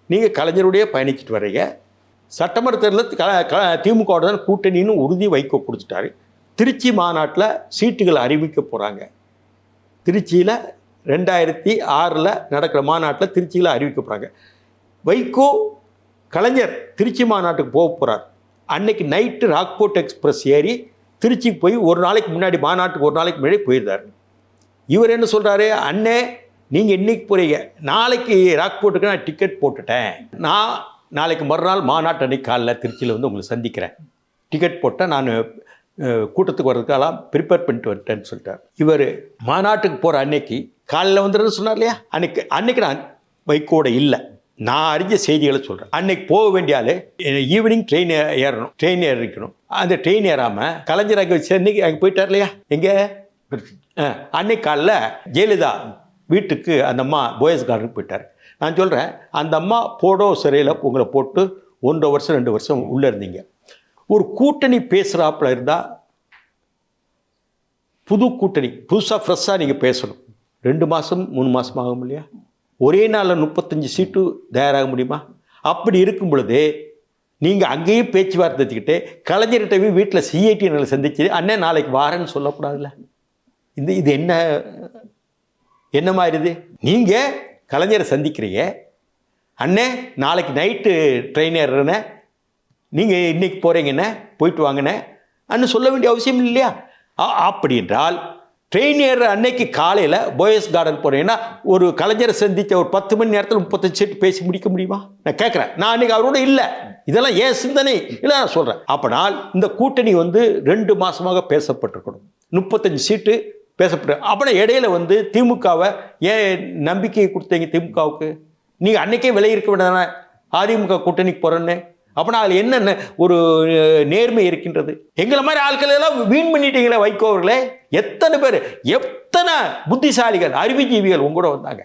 நீங்கள் கலைஞருடைய பயணிச்சுட்டு வர்றீங்க. சட்டமன்ற தேர்தலில் திமுக தான் கூட்டணின்னு உறுதி வைகோ கொடுத்துட்டாரு. திருச்சி மாநாட்டில் சீட்டுகள் அறிவிக்க போகிறாங்க. திருச்சியில் 2006 நடக்கிற மாநாட்டில் திருச்சியில் அறிவிக்க போகிறாங்க. வைகோ கலைஞர் திருச்சி மாநாட்டுக்கு போக போகிறார். அன்னைக்கு நைட்டு ராக்போர்ட் எக்ஸ்பிரஸ் ஏறி திருச்சிக்கு போய் ஒரு நாளைக்கு முன்னாடி மாநாட்டுக்கு ஒரு நாளைக்கு முன்னாடி போயிருந்தார். இவர் என்ன சொல்கிறாரு, அண்ணே நீங்கள் இன்னைக்கு போகிறீங்க, நாளைக்கு ராக்போர்ட்டுக்கு நான் டிக்கெட் போட்டுட்டேன், நான் நாளைக்கு மறுநாள் மாநாட்டு அன்னைக்கு காலைல திருச்சியில் வந்து உங்களை சந்திக்கிறேன், டிக்கெட் போட்டால் நான் கூட்டத்துக்கு வர்றதுக்கெல்லாம் ப்ரிப்பேர் பண்ணிட்டு வந்துட்டேன்னு சொல்லிட்டார். இவர் மாநாட்டுக்கு போகிற அன்னைக்கு காலையில் வந்துடுன்னு சொன்னார் இல்லையா, அன்னைக்கு நான் வைகோட இல்லை, நான் அறிஞ்ச செய்திகளை சொல்கிறேன். அன்னைக்கு போக வேண்டிய ஆள் ஈவினிங் ட்ரெயின் ஏறணும், ட்ரெயின் ஏறிக்கணும். அந்த ட்ரெயின் ஏறாமல் கலைஞர் அங்கே சென்னைக்கு அங்கே போயிட்டார் இல்லையா, எங்கே அன்னைக்கு காலைல ஜெயலலிதா வீட்டுக்கு அந்த அம்மா போயஸ் கார்டனுக்கு போயிட்டார். நான் சொல்கிறேன், அந்த அம்மா போடோ சிறையில் உங்களை போட்டு 1.5 வருஷம் 2 வருஷம் உள்ளே இருந்தீங்க. ஒரு கூட்டணி பேசுகிறாப்புல இருந்தால் புது கூட்டணி புதுசாக ஃப்ரெஷ்ஷாக நீங்கள் பேசணும். 2 மாதம் 3 மாதம் ஆகும் இல்லையா, ஒரே நாளில் 35 சீட்டு தயாராக முடியுமா? அப்படி இருக்கும் பொழுது நீங்கள் அங்கேயே பேச்சுவார்த்தை வச்சுக்கிட்டு கலைஞர்கிட்ட போய் வீட்டில் சிஐடி சந்திச்சு அண்ணே நாளைக்கு வாரேன்னு சொல்லக்கூடாதுல்ல. இது என்ன மாதிரிது? நீங்கள் கலைஞரை சந்திக்கிறீங்க, அண்ணே நாளைக்கு நைட்டு ட்ரெயின் ஏறுறேண்ணே, நீங்கள் இன்றைக்கி போகிறீங்கண்ணே, போயிட்டு வாங்கண்ணே அன்னு சொல்ல வேண்டிய அவசியம் இல்லையா? அப்படி என்றால் ட்ரெயின் ஏறுற அன்னைக்கு காலையில் போயஸ் கார்டன் போகிறீங்கன்னா ஒரு கலைஞரை சந்தித்த ஒரு 10 மணி நேரத்தில் 35 சீட்டு பேசி முடிக்க முடியுமா? நான் கேட்குறேன். நான் அன்றைக்கி அவரோட இல்லை, இதெல்லாம் ஏன் சிந்தனை இல்லை நான் சொல்கிறேன். அப்பனால் இந்த கூட்டணி வந்து 2 மாதமாக பேசப்பட்டிருக்கணும், 35 சீட்டு பேசப்பட்டு. அப்புறம் இடையில வந்து திமுகவை ஏன் நம்பிக்கையை கொடுத்தீங்க? திமுகவுக்கு நீங்கள் அன்றைக்கே விலை இருக்க வேண்டியதானே அதிமுக கூட்டணிக்கு போகிறேன்னு. அப்படின்னா அதில் என்னென்ன ஒரு நேர்மை இருக்கின்றது? எங்களை மாதிரி ஆட்கள் எல்லாம் வீண் பண்ணிட்டீங்களே வைகோ அவர்களே. எத்தனை பேர், எத்தனை புத்திசாலிகள் அறிவுஜீவிகள் உங்களோட வந்தாங்க.